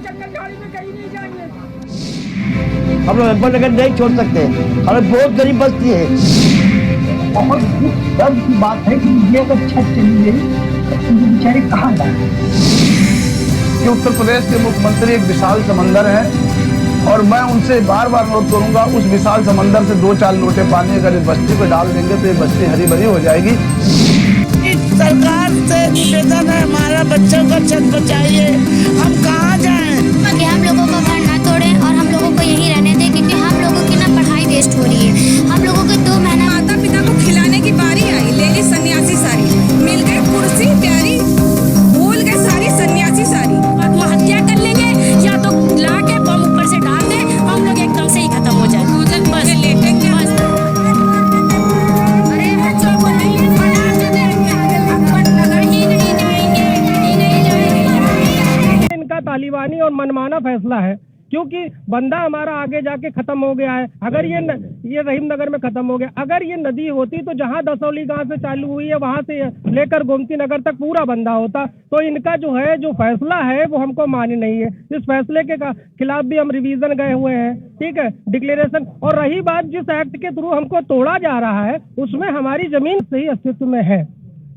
हम जंगल झाड़ी में कहीं नहीं जाएंगे। हम लोग अकबरनगर नहीं छोड़ सकते, हमें बहुत गरीब बस्ती है। बहुत दर्द की बात है कि ये अगर छत चली गई तो बेचारे कहाँ जाए। कि उत्तर प्रदेश के मुख्यमंत्री एक विशाल समंदर है और मैं उनसे बार बार अनुरोध करूंगा, उस विशाल समंदर से 2-4 लोटे पानी अगर इस बस्ती को डाल देंगे तो ये बस्ती हरी भरी हो जाएगी। इस सरकार से निवेदन है, हमारा बच्चों का छत बचाइए। हम कहाँ जाएं? कि हम लोगों का घर ना तोड़े और हम लोगों को यहीं रहने दें, क्योंकि हम लोगों की ना पढ़ाई वेस्ट हो रही है। हम लोगों को 2 महीना माता पिता को खिलाने की बारी आई, ले ली सन्यासी सारी, मिल गए कुर्सी प्यारी, भूल गए सारी सन्यासी सारी। आत्महत्या कर लेंगे या तो ला के बम ऊपर से डाल दे, हम लोग एकदम से ही खत्म हो जाए। बस लेटेंगे। तालिबानी और मनमाना फैसला है, क्योंकि बंदा हमारा आगे जाके खत्म हो गया है। अगर ये रहीम नगर में खत्म हो गया, अगर ये नदी होती तो जहां दसौली गांव से चालू हुई है वहां से लेकर गोमती नगर तक पूरा बंदा होता। तो इनका जो फैसला है वो हमको मान्य नहीं है। इस फैसले के खिलाफ भी हम रिवीजन गए हुए हैं, ठीक है, डिक्लेरेशन। और रही बात जिस एक्ट के थ्रू हमको तोड़ा जा रहा है, उसमें हमारी जमीन सही अस्तित्व में है।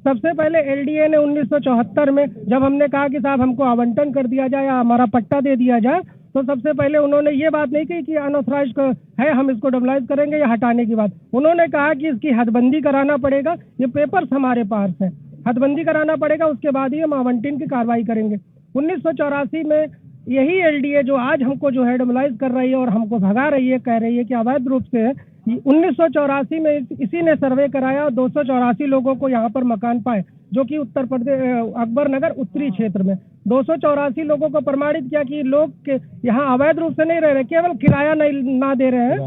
सबसे पहले एलडीए ने 1974 में जब हमने कहा कि साहब हमको आवंटन कर दिया जाए या हमारा पट्टा दे दिया जाए, तो सबसे पहले उन्होंने ये बात नहीं कही कि अनऑथराइज्ड है, हम इसको डबलाइज करेंगे या हटाने की बात। उन्होंने कहा कि इसकी हदबंदी कराना पड़ेगा, ये पेपर्स हमारे पास है, हदबंदी कराना पड़ेगा, उसके बाद ही हम आवंटन की कार्रवाई करेंगे। 1984 में यही एलडीए जो आज हमको डबलाइज कर रही है और हमको भगा रही है, कह रही है कि अवैध रूप से है। 1984 में इसी ने सर्वे कराया और 284 लोगों को यहाँ पर मकान पाए, जो कि उत्तर प्रदेश अकबरनगर उत्तरी क्षेत्र में 284 लोगों को प्रमाणित किया कि लोग यहाँ अवैध रूप से नहीं रह रहे, केवल किराया नहीं ना दे रहे हैं।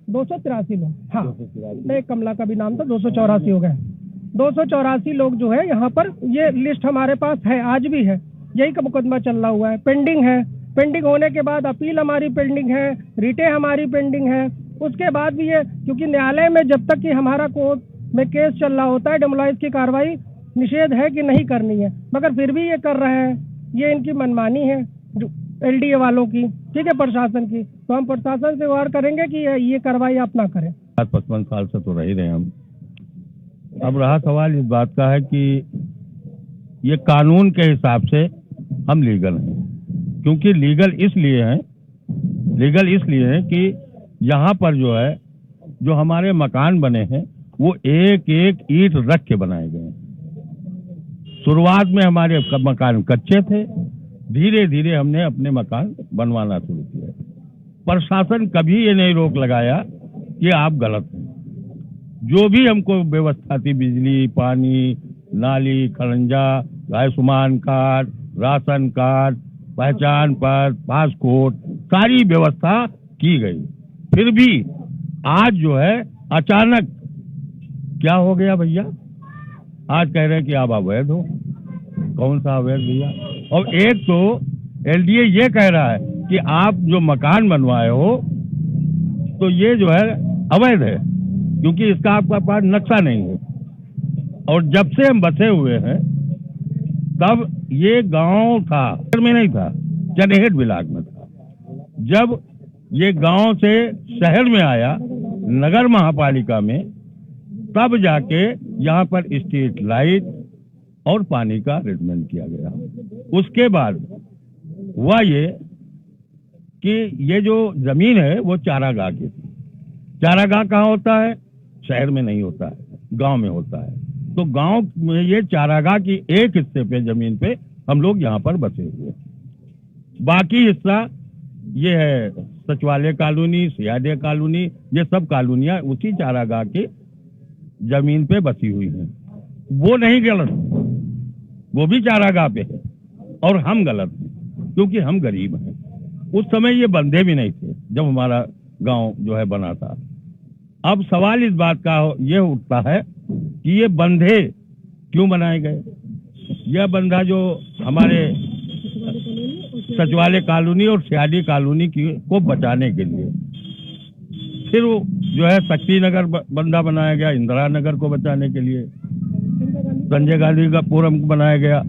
283 लोग, हाँ, नहीं, कमला का भी नाम था, 284 हो गए। 284 लोग जो है यहाँ पर, ये लिस्ट हमारे पास है, आज भी है, यही का मुकदमा चल रहा हुआ है, पेंडिंग है। पेंडिंग होने के बाद अपील हमारी पेंडिंग है, रिटे हमारी पेंडिंग है। उसके बाद भी ये, क्योंकि न्यायालय में जब तक कि हमारा कोर्ट में केस चल रहा होता है, डेमोलाइज की कार्रवाई निषेध है कि नहीं करनी है, मगर फिर भी ये कर रहे हैं। ये इनकी मनमानी है एलडीए वालों की, ठीक है, प्रशासन की। तो हम प्रशासन से गुहार करेंगे कि ये कार्रवाई आप ना करें। 55 साल से तो रह ही रहे हम। अब रहा सवाल इस बात का है कि ये कानून के हिसाब से हम लीगल हैं, क्योंकि लीगल इसलिए हैं कि यहाँ पर जो हमारे मकान बने हैं वो एक एक ईंट रख के बनाए गए हैं। शुरुआत में हमारे मकान कच्चे थे, धीरे धीरे हमने अपने मकान बनवाना शुरू किया। प्रशासन कभी ये नहीं रोक लगाया कि आप गलत हैं। जो भी हमको व्यवस्था थी, बिजली, पानी, नाली, खरंजा, आयुष्मान कार्ड, राशन कार्ड, पहचान पत्र, पासपोर्ट, सारी व्यवस्था की गई। फिर भी आज अचानक क्या हो गया भैया, आज कह रहे हैं कि आप अवैध हो। कौन सा अवैध भैया? और एक तो एलडीए ये कह रहा है कि आप जो मकान बनवाए हो तो ये अवैध है, क्योंकि इसका आपका पास नक्शा नहीं है। और जब से हम बसे हुए हैं तब ये गांव था, शहर में नहीं था, चनेहट ब्लॉक में था। जब ये गांव से शहर में आया, नगर महापालिका में, तब जाके यहाँ पर स्ट्रीट लाइट और पानी का अरेंजमेंट किया गया। उसके बाद हुआ ये कि ये जो जमीन है वो चारागाह की थी। चारागाह कहाँ होता है? शहर में नहीं होता है, गांव में होता है। तो गांव में ये चारागाह की एक हिस्से पे जमीन पे हम लोग यहाँ पर बसे हुए। बाकी हिस्सा ये है सचिवालय कॉलोनी, सियादे कॉलोनी, ये सब कॉलोनियां उसी चारागाह की जमीन पे बसी हुई हैं। वो नहीं गलत, वो भी चारागाह पे है, और हम गलत हैं क्योंकि हम गरीब हैं। उस समय ये बंधे भी नहीं थे जब हमारा गांव बना था। अब सवाल इस बात का ये उठता है कि ये बंधे क्यों बनाए गए। यह बंधा जो हमारे सचिवालय कॉलोनी और सियादी कॉलोनी को बचाने के लिए, फिर वो शक्ति नगर बंधा बनाया गया, इंदिरा नगर को बचाने के लिए, संजय गांधी का पुरम बनाया गया,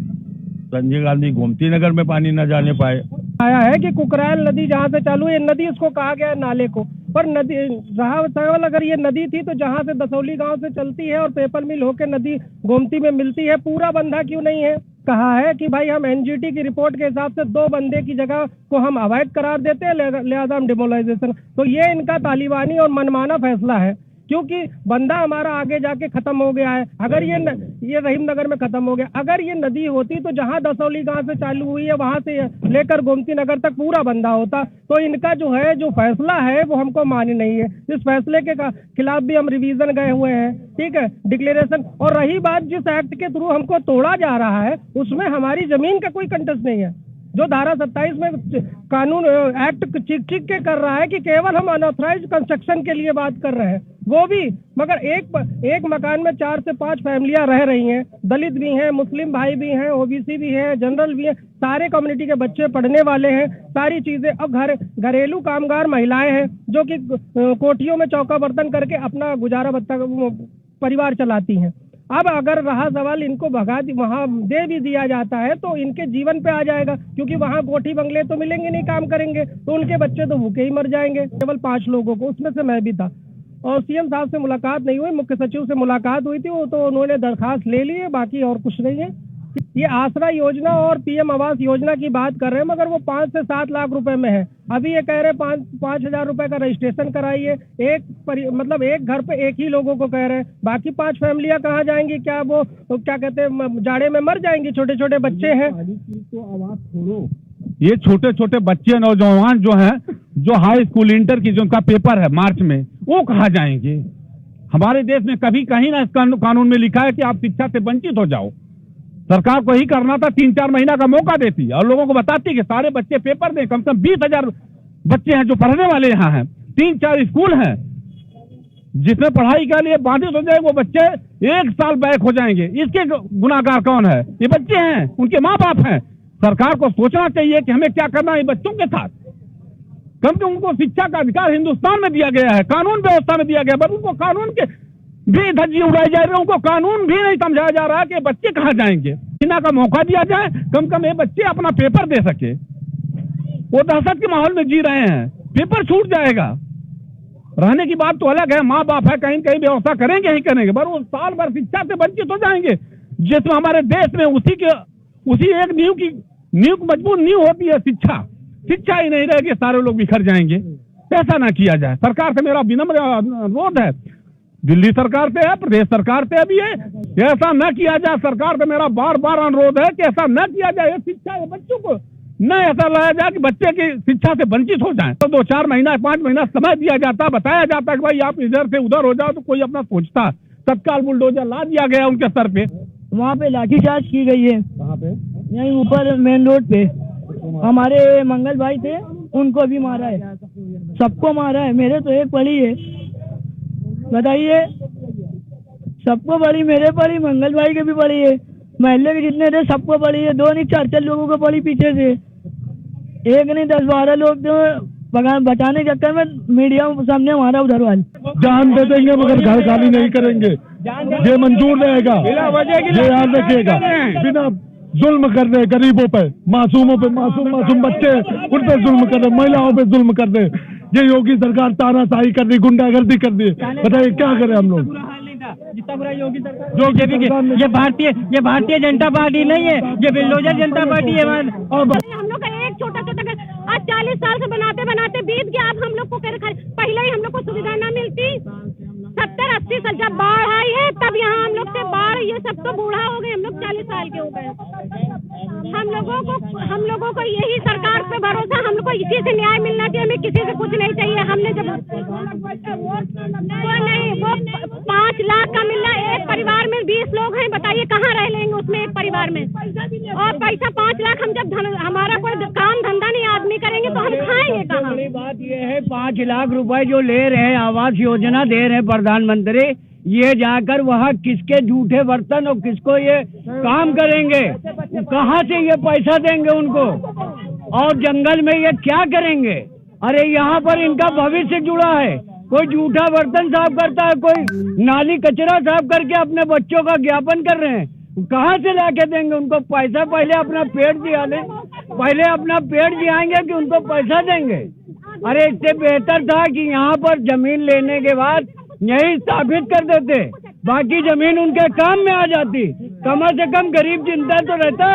संजय गांधी गोमती नगर में पानी न जाने पाए। आया है कि कुकरायल नदी जहाँ से चालू है, नदी इसको कहा गया है नाले को, पर नदी रहा सवाल, अगर ये नदी थी तो जहाँ से दसौली गांव से चलती है और पेपर मिल होकर नदी गोमती में मिलती है, पूरा बंधा क्यों नहीं है? कहा है कि भाई हम एनजीटी की रिपोर्ट के हिसाब से 2 बंदे की जगह को हम अवैध करार देते हैं, लिहाजा हम डिमोलाइजेशन। तो ये इनका तालिबानी और मनमाना फैसला है, क्योंकि बंदा हमारा आगे जाके खत्म हो गया है। अगर ये रहीम नगर में खत्म हो गया, अगर ये नदी होती तो जहां दसौली गांव से चालू हुई है वहां से लेकर गोमती नगर तक पूरा बंदा होता। तो इनका जो फैसला है वो हमको मान्य नहीं है। इस फैसले के खिलाफ भी हम रिवीजन गए हुए हैं, ठीक है, डिक्लेरेशन। और रही बात जिस एक्ट के थ्रू हमको तोड़ा जा रहा है, उसमें हमारी जमीन का कोई कंटेस्ट नहीं है। जो धारा 27 में कानून एक्ट चिक के कर रहा है कि केवल हम अनऑथराइज्ड कंस्ट्रक्शन के लिए बात कर रहे हैं, वो भी मगर एक मकान में 4 से 5 फैमिलियां रह रही हैं, दलित भी हैं, मुस्लिम भाई भी हैं, ओबीसी भी हैं, जनरल भी हैं, सारे कम्युनिटी के बच्चे पढ़ने वाले हैं, सारी चीजें। और घरेलू कामगार महिलाएं हैं जो कि कोठियों में चौका बर्तन करके अपना गुजारा भत्ता परिवार चलाती हैं। अब अगर रहा सवाल इनको वहां दे भी दिया जाता है तो इनके जीवन पे आ जाएगा, क्योंकि वहां कोठी बंगले तो मिलेंगे नहीं, काम करेंगे तो उनके बच्चे तो भूखे ही मर जाएंगे। केवल 5 लोगों को, उसमें से मैं भी था। और सीएम साहब से मुलाकात नहीं हुई, मुख्य सचिव से मुलाकात हुई थी, वो तो उन्होंने दरखास्त ले ली है, बाकी और कुछ नहीं है। ये आसरा योजना और पीएम आवास योजना की बात कर रहे हैं, मगर वो 5 से 7 लाख रुपए में है। अभी ये कह रहे हैं 5,000 रुपए का रजिस्ट्रेशन कराइए, एक घर पे एक ही लोगों को कह रहे हैं, बाकी 5 फैमिलियां कहाँ जाएंगी? क्या वो क्या कहते हैं जाड़े में मर जाएंगी? छोटे छोटे बच्चे हैं। तो आवाज छोड़ो, ये छोटे छोटे बच्चे नौजवान जो हैं, जो हाई स्कूल इंटर की जिनका पेपर है मार्च में, वो कहाँ जाएंगे? हमारे देश में कभी कहीं ना इस कानून में लिखा है कि आप शिक्षा से वंचित हो जाओ। सरकार को ही करना था, 3-4 महीना का मौका देती और लोगों को बताती कि सारे बच्चे पेपर दें। कम से कम 20,000 बच्चे हैं जो पढ़ने वाले यहाँ हैं, 3-4 स्कूल हैं जिसमें पढ़ाई के लिए बाधित हो जाए, वो बच्चे 1 साल बैक हो जाएंगे। इसके गुनाहगार कौन है? ये बच्चे हैं, उनके माँ बाप हैं। सरकार को सोचना चाहिए कि हमें क्या करना है बच्चों के साथ। कम से उनको शिक्षा का अधिकार हिंदुस्तान में दिया गया है, कानून व्यवस्था में दिया गया, पर उनको कानून के भी धज्जी उड़ाई जा रही है। उनको कानून भी नहीं समझाया जा रहा है कि बच्चे कहाँ जाएंगे। बिना का मौका दिया जाए, कम कम ये बच्चे अपना पेपर दे सके। वो दहशत के माहौल में जी रहे हैं, पेपर छूट जाएगा। रहने की बात तो अलग है, माँ बाप है, कहीं कहीं व्यवस्था करेंगे ही करेंगे, पर वो साल भर शिक्षा से वंचित हो जाएंगे, जिसमें हमारे देश में उसी एक नींव की मजबूत नींव होती है शिक्षा ही नहीं रहेगी, सारे लोग बिखर जाएंगे। ऐसा ना किया जाए। सरकार से मेरा विनम्र अनुरोध है, दिल्ली सरकार से है, प्रदेश सरकार से भी है, ऐसा न किया जाए। सरकार से मेरा बार बार अनुरोध है कि ऐसा न किया जाए। शिक्षा बच्चों को न ऐसा लाया जाए कि बच्चे की शिक्षा से वंचित हो जाए। तो 2-4 महीना 5 महीना समय दिया जाता, बताया जाता कि भाई आप इधर से उधर हो जाओ, तो कोई अपना सोचता। तत्काल बुलडोजर ला दिया गया उनके सर पे। वहाँ पे लाठीचार्ज की गई है। कहाँ पे? यहीं ऊपर मेन रोड पे। हमारे मंगल भाई थे, उनको भी मारा है, सबको मारा है। मेरे तो एक पड़ी है, बताइए, सबको पड़ी, मेरे पड़ी, मंगल भाई के भी पड़ी है, महल्ले के जितने थे सबको पड़ी है। 2 नहीं 4-4 लोगों को पड़ी पीछे से, एक नहीं 10-12 लोग तो बचाने के चक्कर में मीडिया सामने हमारा उधर वाले। जान दे देंगे मगर घर खाली नहीं करेंगे, ये मंजूर रहेगा, ये याद रखिएगा। बिना जुल्म कर दे गरीबों पे, मासूमों पे, मासूम बच्चे उन पे जुल्म कर दे, महिलाओं पे जुल्म कर दे। ये योगी सरकार तानाशाही कर दी, गुंडागर्दी कर दी, बताइए क्या करें हम लोग? जितना बुरा योगी सरकार, ये भारतीय जनता पार्टी नहीं है, ये बिल्डोजर जनता पार्टी है। हम लोग का एक छोटा आज 40 साल से बनाते बीत गया। अब हम लोग को पहले ही हम लोग को सुविधा न मिलती। 70-80 साल जब बाढ़ आई है तब यहाँ हम लोग से बाढ़, ये सब तो बूढ़ा हो गए, हम लोग 40 साल के हो गए। हम लोगों को यही सरकार पे भरोसा, हम लोग को इसी से न्याय मिलना चाहिए, हमें किसी से कुछ नहीं चाहिए। हमने जब वो 5 लाख का मिल रहा है, एक परिवार में 20 लोग हैं, बताइए कहाँ रह लेंगे उसमें एक परिवार में। और पैसा 5 लाख हम जब हमारा कोई काम धंधा नहीं आदमी करेंगे तो हम खाएंगे कहाँ? बड़ी बात ये है, 5 लाख रुपए जो ले रहे हैं, आवास योजना दे रहे हैं प्रधानमंत्री, ये जाकर वहाँ किसके झूठे बर्तन और किसको ये काम करेंगे? कहाँ से ये पैसा देंगे उनको? और जंगल में ये क्या करेंगे? अरे यहाँ पर इनका भविष्य जुड़ा है। कोई झूठा बर्तन साफ करता है, कोई नाली कचरा साफ करके अपने बच्चों का ज्ञापन कर रहे हैं। कहाँ से लाके देंगे उनको पैसा? पहले अपना पेट दिया ले, पहले अपना पेट जियाएंगे कि उनको पैसा देंगे? अरे इससे बेहतर था कि यहाँ पर जमीन लेने के बाद यही स्थापित कर देते, बाकी जमीन उनके काम में आ जाती, कम से कम गरीब जिंदा तो रहता।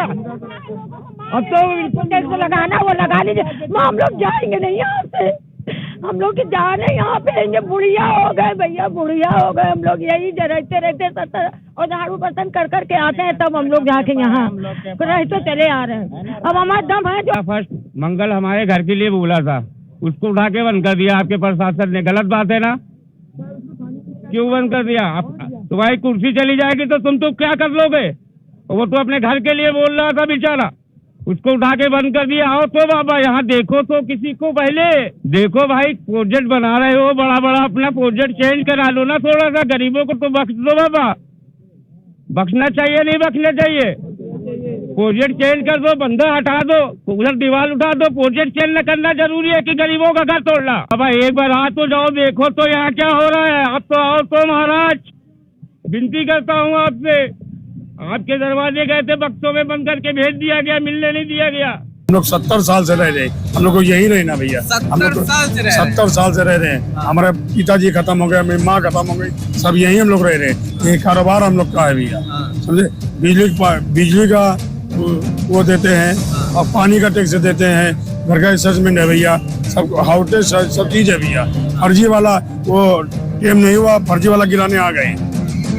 अब तो जिसको लगाना वो लगा लीजिए, हम लोग जाएंगे नहीं यहाँ से, हम लोग जाने यहाँ पे आएंगे। बुढ़िया हो गए भैया, बुढ़िया हो गए, हम लोग यही रहते रहते 70 और झाड़ू बर्तन कर करके आते हैं, तब हम लोग जाके यहाँ रह तो चले आ रहे हैं। अब हमारा दम है जो फर्स्ट मंगल हमारे घर के लिए बोला था, उसको उठा के बंद कर दिया आपके प्रशासन ने। गलत बात है ना? क्यों बंद कर दिया? तुम्हारी कुर्सी चली जाएगी तो तुम तो क्या कर लोगे? वो तो अपने घर के लिए बोल रहा था बेचारा, उसको उठा के बंद कर दिया। आओ तो बाबा यहाँ देखो तो किसी को, पहले देखो भाई, प्रोजेक्ट बना रहे हो बड़ा बड़ा, अपना प्रोजेक्ट चेंज करा लो ना थोड़ा सा, गरीबों को तो बख्श दो बाबा। बख्शना चाहिए नहीं बख्शना चाहिए? प्रोजेक्ट चेंज कर दो, बंदा हटा दो, उधर दीवार उठा दो, प्रोजेक्ट चेंज न करना जरूरी है कि गरीबों का घर तोड़ना? बाबा एक बार आ तो जाओ, देखो तो यहाँ क्या हो रहा है। अब तो आओ तो महाराज, विनती करता हूँ आपसे। आपके दरवाजे गए थे, बक्सों में बंद करके भेज दिया गया, मिलने नहीं दिया गया। हम लोग 70 साल से रह रहे, हम लोग को यही रहना भैया। 70 साल से रह रहे हैं। हमारे पिताजी खत्म हो गए, मेरी माँ खत्म हो गई, सब यही हम लोग रह रहे हैं। ये कारोबार हम लोग का है भैया, समझे। बिजली का वो देते हैं और पानी का टैक्स देते हैं, घर का असेसमेंट है भैया, सब हाउटेज सब चीज है भैया। फर्जी वाला वो टेम नहीं हुआ, फर्जी वाला गिराने आ गए,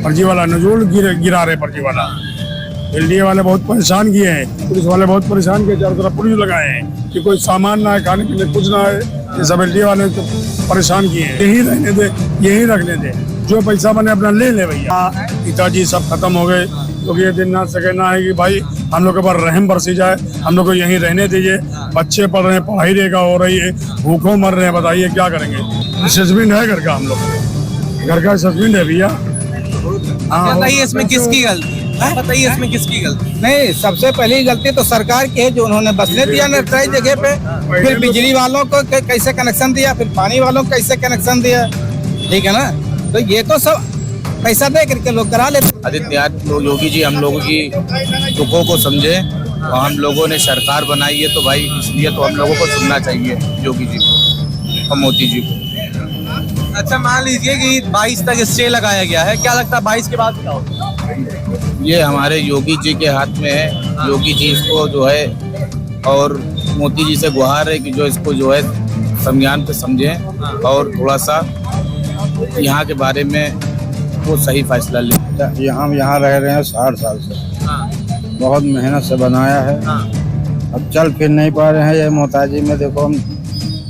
फर्जी वाला नजूल गिरा रहे, फर्जी वाला। एलडीए वाले बहुत परेशान किए हैं, पुलिस वाले बहुत परेशान किए, चारों तरफ पुलिस लगाए हैं कि कोई सामान ना है, खाने पीने कुछ ना है। ये सब एलडीए वाले तो परेशान किए हैं। यही रहने दे, यही रखने दे, जो पैसा बने अपना ले ले भैया। पिताजी सब खत्म हो गए, तो ये दिन ना सके ना है कि भाई हम लोग के ऊपर रहम बरसी जाए, हम लोग को यहीं रहने दीजिए। बच्चे पढ़ रहे हैं, पढ़ाई रेखा हो रही है, भूखों मर रहे हैं, बताइए क्या करेंगे। असेसमेंट है घर का, हम लोग घर का असेसमेंट है भैया। बताइए इसमें किसकी गलती है? बताइए इसमें किसकी गलती? नहीं, सबसे पहली गलती तो सरकार की है, जो उन्होंने बसने दिया निर्धारित जगह पे, फिर बिजली वालों को कैसे कनेक्शन दिया, फिर पानी वालों को कैसे कनेक्शन दिया, ठीक है ना। तो ये तो सब पैसा दे करके लोग करा लेते। आदित्य योगी जी हम लोगों की दुखों को समझे और हम लोगों ने सरकार बनाई है, तो भाई इसलिए तो हम लोगों को सुनना चाहिए योगी जी को और मोदी जी को। अच्छा मान लीजिए कि 22 तक स्टे लगाया गया है, क्या लगता है 22 के बाद क्या होगा? ये हमारे योगी जी के हाथ में है। योगी जी इसको जो है, और मोदी जी से गुहार है कि जो इसको जो है संज्ञान पे समझें और थोड़ा सा यहाँ के बारे में वो सही फैसला ले। हम यहाँ रह रहे हैं 60 साल से, बहुत मेहनत से बनाया है। अब चल फिर नहीं पा रहे हैं, ये मोहताजी में देखो हम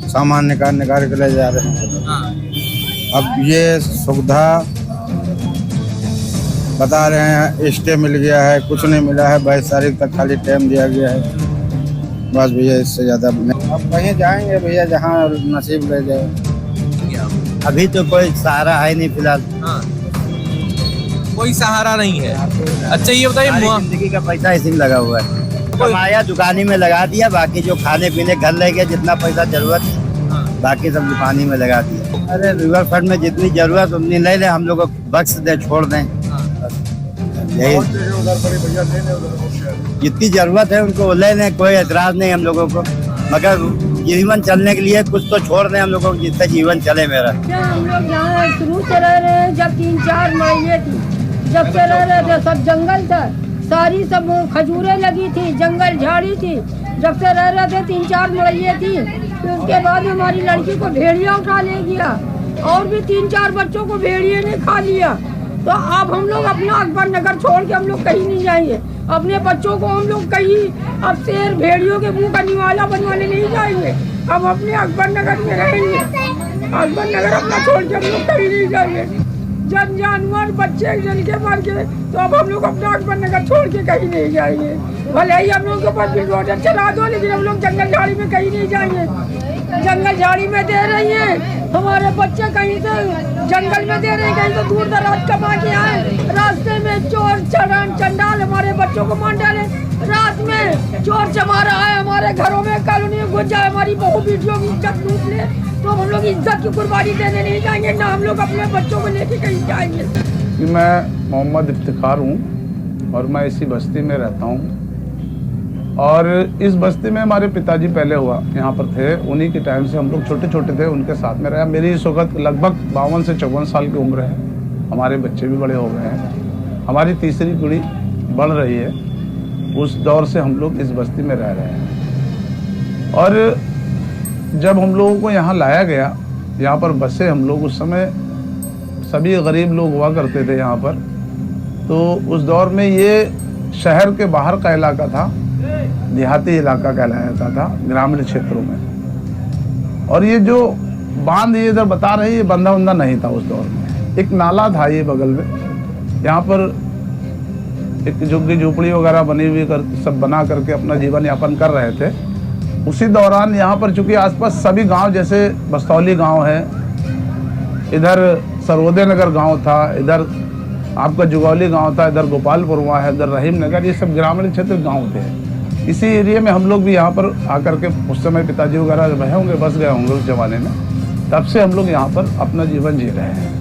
सामान निकाल के ले जा रहे हैं। अब ये सुविधा बता रहे हैं, स्टे मिल गया है, कुछ नहीं मिला है, 22 तारीख तक खाली टाइम दिया गया है, बस भैया इससे ज्यादा नहीं। अब कहीं जाएंगे भैया जहाँ नसीब ले जाए। अभी तो कोई सहारा है नहीं फिलहाल, कोई सहारा नहीं है। अच्छा ये बताइए, जिंदगी का पैसा इसी में लगा हुआ है, कमाया दुकानी में लगा दिया, बाकी जो खाने पीने घर ले गए, जितना पैसा जरूरत बाकी सब दुकानी में लगा दिया। अरे रिवर फ्रंट में जितनी जरूरत उतनी ले ले, हम लोग को बख्श दे, छोड़ दें, यही जितनी जरूरत है उनको ले लें, कोई एतराज नहीं हम लोगों को, मगर जीवन चलने के लिए कुछ तो छोड़ दें हम लोगों को, जिससे जीवन चले मेरा। हम लोग यहाँ शुरू से रह रहे हैं, जब 3-4 महीने थी, जब से रह रहे थे, सब जंगल था, सारी सब खजूरें लगी थी, जंगल झाड़ी थी, जब से रह रहे थे 3-4 महीने थी। फिर उसके बाद हमारी लड़की को भेड़िया उठा ले गया, और भी 3-4 बच्चों को भेड़िए ने खा लिया। तो अब हम लोग अपना अकबर नगर छोड़ के हम लोग कहीं नहीं जाएंगे, अपने बच्चों को हम लोग कहीं अब शेर भेड़ियों के मुंह का निवाला बनवाने नहीं जाएंगे, अब अपने अकबर नगर में रहेंगे। अकबर नगर अपना छोड़ के हम लोग कहीं नहीं जाएंगे। जन जानवर बच्चे जल के मर गए, तो अब हम लोग अपना अकबर नगर छोड़ के कहीं नहीं जाएंगे। भले ही हम लोग के पास बिल्डर चला दो, लेकिन हम लोग जंगल झाड़ी में कहीं नहीं जाएंगे। जंगल झाड़ी में दे रही है, हमारे बच्चे कहीं से जंगल में दे रहे हैं, कहीं तो दूर दराज कमा के आए, रास्ते में चोर चंडाल हमारे बच्चों को मार डाले, रात में चोर चमा रहा है, हमारे घरों में कॉलोनी में घुस जाए, हमारी बहू बेटियों की इज्जत लूट ले, तो हम लोग इज्जत की कुर्बानी देने नहीं जाएंगे, ना हम लोग अपने बच्चों को लेके कहीं जाएंगे। मैं मोहम्मद इफ्तिखार हूँ और मैं इसी बस्ती में रहता हूँ, और इस बस्ती में हमारे पिताजी पहले यहाँ पर थे, उन्हीं के टाइम से हम लोग छोटे छोटे थे, उनके साथ में रहा। मेरी इस वक्त लगभग 52 से 54 साल की उम्र है। हमारे बच्चे भी बड़े हो गए हैं, हमारी तीसरी पीढ़ी बढ़ रही है। उस दौर से हम लोग इस बस्ती में रह रहे हैं। और जब हम लोगों को यहाँ लाया गया, यहाँ पर बसे हम लोग, उस समय सभी गरीब लोग हुआ करते थे यहाँ पर। तो उस दौर में ये शहर के बाहर का इलाका था, देहाती इलाका कहलाया जाता था, ग्रामीण क्षेत्रों में। और ये जो बांध ये इधर बता रहे, ये बंधा बंधा नहीं था उस दौर में। एक नाला था ये बगल में, यहाँ पर एक झुग्गी झोपड़ी वगैरह बनी हुई सब बना करके अपना जीवन यापन कर रहे थे। उसी दौरान यहाँ पर चूंकि आसपास सभी गांव, जैसे बस्तौली गांव है, इधर सर्वोदय नगर गांव था, इधर आपका जुगौली गांव था, इधर गोपालपुर हुआ है, इधर रहीम नगर, ये सब ग्रामीण क्षेत्र गांव थे। इसी एरिया में हम लोग भी यहाँ पर आकर के, उस समय पिताजी वगैरह रहे होंगे, बस गए होंगे उस जमाने में, तब से हम लोग यहाँ पर अपना जीवन जी रहे हैं।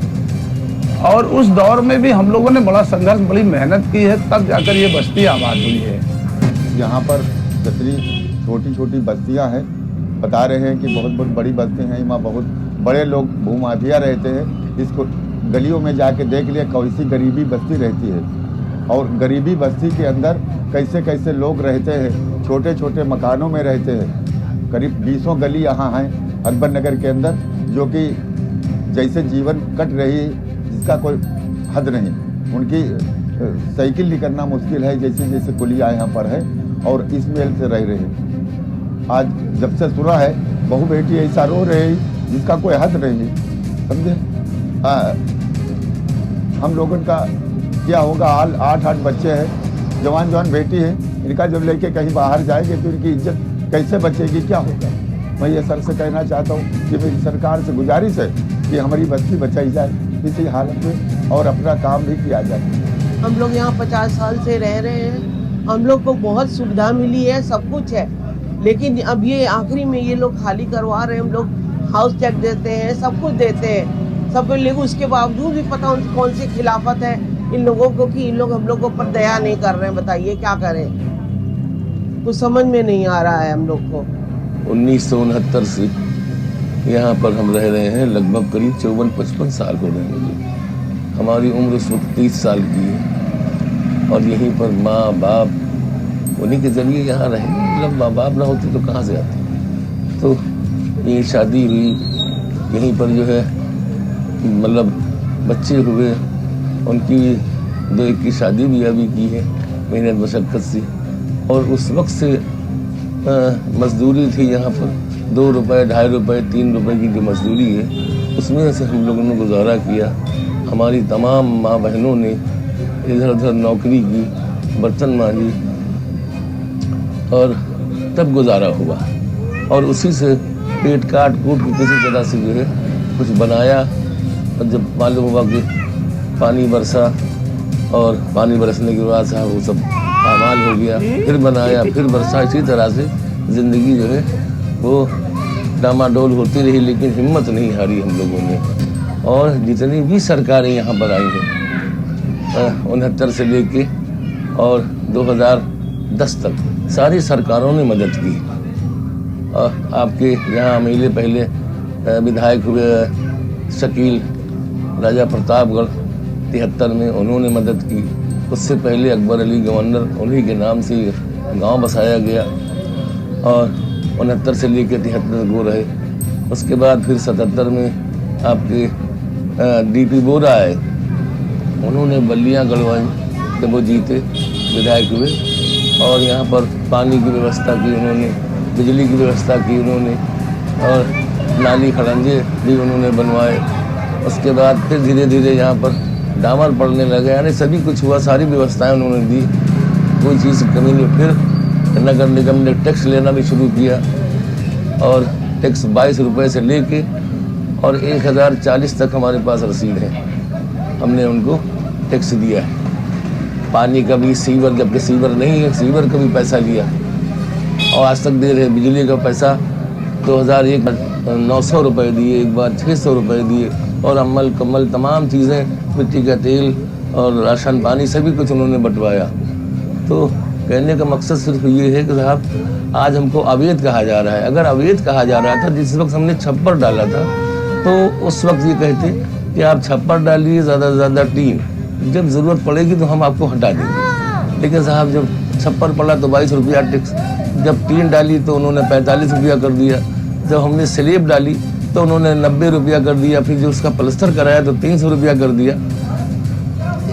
और उस दौर में भी हम लोगों ने बड़ा संघर्ष, बड़ी मेहनत की है, तब जाकर ये बस्ती आबाद हुई है। यहाँ पर जितनी छोटी छोटी बस्तियाँ हैं, बता रहे हैं कि बहुत बहुत बड़ी बस्ती हैं, यहाँ बहुत बड़े लोग भूमाफिया रहते हैं। इसको गलियों में जाके देख लिया कैसी गरीबी बस्ती रहती है, और गरीबी बस्ती के अंदर कैसे कैसे लोग रहते हैं, छोटे छोटे मकानों में रहते हैं। करीब 20 गली यहाँ हैं अकबर नगर के अंदर, जो कि जैसे जीवन कट रही है जिसका कोई हद नहीं। उनकी साइकिल निकलना मुश्किल है, जैसे जैसे कुलिया यहाँ पर है, और इस मेल से रह रहे हैं। आज जब से सुना है बहू बेटी ऐसा रो रहे हैं जिसका कोई हद नहीं है, समझे। हम लोगों का क्या होगा हाल। 8 बच्चे हैं, जवान जवान बेटी है, इनका जब लेके कहीं बाहर जाएंगे तो इनकी इज्जत कैसे बचेगी, क्या होगा। मैं ये सर से कहना चाहता हूँ कि मेरी सरकार से गुजारिश है कि हमारी बस्ती बचाई जाए इसी हालत में, और अपना काम भी किया जाए। हम लोग यहाँ 50 साल से रह रहे हैं, हम लोग को बहुत सुविधा मिली है, सब कुछ है, लेकिन अब ये आखिरी में ये लोग खाली करवा रहे हैं। हम लोग हाउस टैक्स देते हैं, सब कुछ देते हैं, सब कुछ, लेकिन उसके बावजूद भी पता उनकी कौन सी खिलाफत है इन लोगों को कि इन लोग हम लोग को पर दया नहीं कर रहे हैं। बताइए क्या करें, कुछ समझ में नहीं आ रहा है हम लोग को। 1969 से यहाँ पर हम रह रहे हैं, लगभग करीब 54-55 साल हो रहे हैं मुझे। हमारी उम्र उस वक्त 30 साल की है, और यहीं पर माँ बाप उन्हीं के जरिए यहाँ रहे। मतलब माँ बाप ना होते तो कहाँ से आते। तो ये शादी हुई यहीं पर, जो है मतलब बच्चे हुए, उनकी 2-1 की शादी भी अभी की है मेहनत मशक्क़त से। और उस वक्त से मजदूरी थी यहाँ पर 2 रुपये, 2.5 रुपये, 3 रुपये की जो मजदूरी है, उसमें से हम लोगों ने गुजारा किया। हमारी तमाम माँ बहनों ने इधर उधर नौकरी की, बर्तन मांजी, और तब गुजारा हुआ। और उसी से पेट काट कूट के किसी तरह से जो है कुछ बनाया। और जब मालूम हुआ कि पानी बरसा, और पानी बरसने के बाद साहब वो सब पामाल हो गया, फिर बनाया, फिर बरसा, इसी तरह से ज़िंदगी जो है वो डामाडोल होती रही, लेकिन हिम्मत नहीं हारी हम लोगों ने। और जितनी भी सरकारें यहाँ पर आई हैं 69 से लेके और 2010 तक सारी सरकारों ने मदद की। और आपके यहाँ मेले पहले विधायक हुए शकील राजा प्रतापगढ़ 73 में, उन्होंने मदद की। उससे पहले अकबर अली गवर्नर, उन्हीं के नाम से गांव बसाया गया, और 69 से लेकर 73 वो रहे। उसके बाद फिर 77 में आपके डीपी बोरा आए, उन्होंने बल्लियाँ गड़वाई, जब वो जीते विधायक हुए। और यहाँ पर पानी की व्यवस्था की उन्होंने, बिजली की व्यवस्था की उन्होंने, और नाली खड़ंजे भी उन्होंने बनवाए। उसके बाद फिर धीरे धीरे यहाँ पर डामर पड़ने लगे, यानी सभी कुछ हुआ, सारी व्यवस्थाएं उन्होंने दी, कोई चीज़ की कमी नहीं। फिर नगर निगम ने टैक्स लेना भी शुरू किया, और टैक्स 22 रुपये से लेके और 1040 तक हमारे पास रसीद है, हमने उनको टैक्स दिया है। पानी का भी, सीवर, जबकि सीवर नहीं है, सीवर का भी पैसा लिया, और आज तक दे रहे। बिजली का पैसा 2001 900 रुपये दिए, एक बार 600 रुपये दिए, और अमल कमल तमाम चीज़ें, मिट्टी का तेल और राशन पानी सभी कुछ उन्होंने बंटवाया। तो कहने का मकसद सिर्फ ये है कि साहब आज हमको अवैध कहा जा रहा है। अगर अवैध कहा जा रहा था जिस वक्त हमने छप्पर डाला था तो उस वक्त ये कहते कि आप छप्पर डालिए ज़्यादा से ज़्यादा टीन, जब ज़रूरत पड़ेगी तो हम आपको हटा देंगे। लेकिन साहब जब छप्पर पड़ा तो 22 रुपया टैक्स, जब टीन डाली तो उन्होंने 45 रुपया कर दिया, जब हमने स्लेब डाली तो उन्होंने 90 रुपया कर दिया, फिर जो उसका प्लास्टर कराया तो 300 रुपया कर दिया।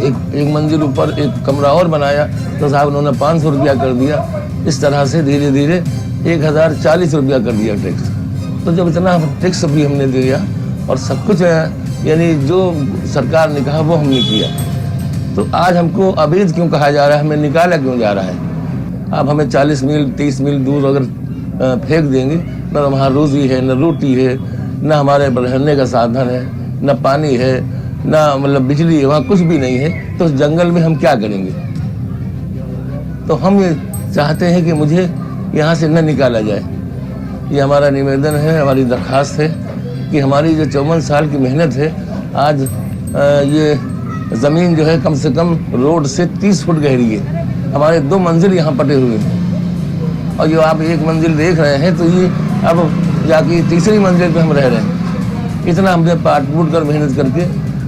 एक मंजिल ऊपर एक कमरा और बनाया तो साहब उन्होंने 500 रुपया कर दिया। इस तरह से धीरे धीरे 1040 रुपया कर दिया टैक्स। तो जब इतना टैक्स भी हमने दिया और सब कुछ यानी जो सरकार ने कहा वो हमने किया, तो आज हमको अवैध क्यों कहा जा रहा है, हमें निकाला क्यों जा रहा है। आप हमें 40 मील 30 मील दूर अगर फेंक देंगे, न वहाँ रोज़ी है, न रोटी है, न हमारे रहने का साधन है, न पानी है, न मतलब बिजली है, वहाँ कुछ भी नहीं है, तो उस जंगल में हम क्या करेंगे। तो हम ये चाहते हैं कि मुझे यहाँ से न निकाला जाए। ये हमारा निवेदन है, हमारी दरख्वास्त है कि हमारी जो 54 साल की मेहनत है, आज ये ज़मीन जो है कम से कम रोड से 30 फुट गहरी है। हमारे 2 मंजिल यहाँ पटे हुए हैं और जो आप 1 मंजिल देख रहे हैं तो ये अब जाके 3री मंजिल पे हम रह रहे हैं। इतना हमने पाट फूट कर मेहनत करके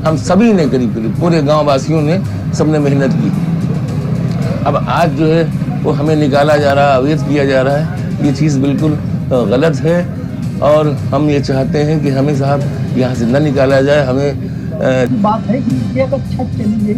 हम सभी ने करीब पूरे गाँव वासियों ने सबने मेहनत की। अब आज जो है वो हमें निकाला जा रहा है, अवैध किया जा रहा है। ये चीज़ बिल्कुल गलत है और हम ये चाहते हैं कि हमें साहब यहाँ से न निकाला जाए। हमें बात है कि ये अगर छत चली गई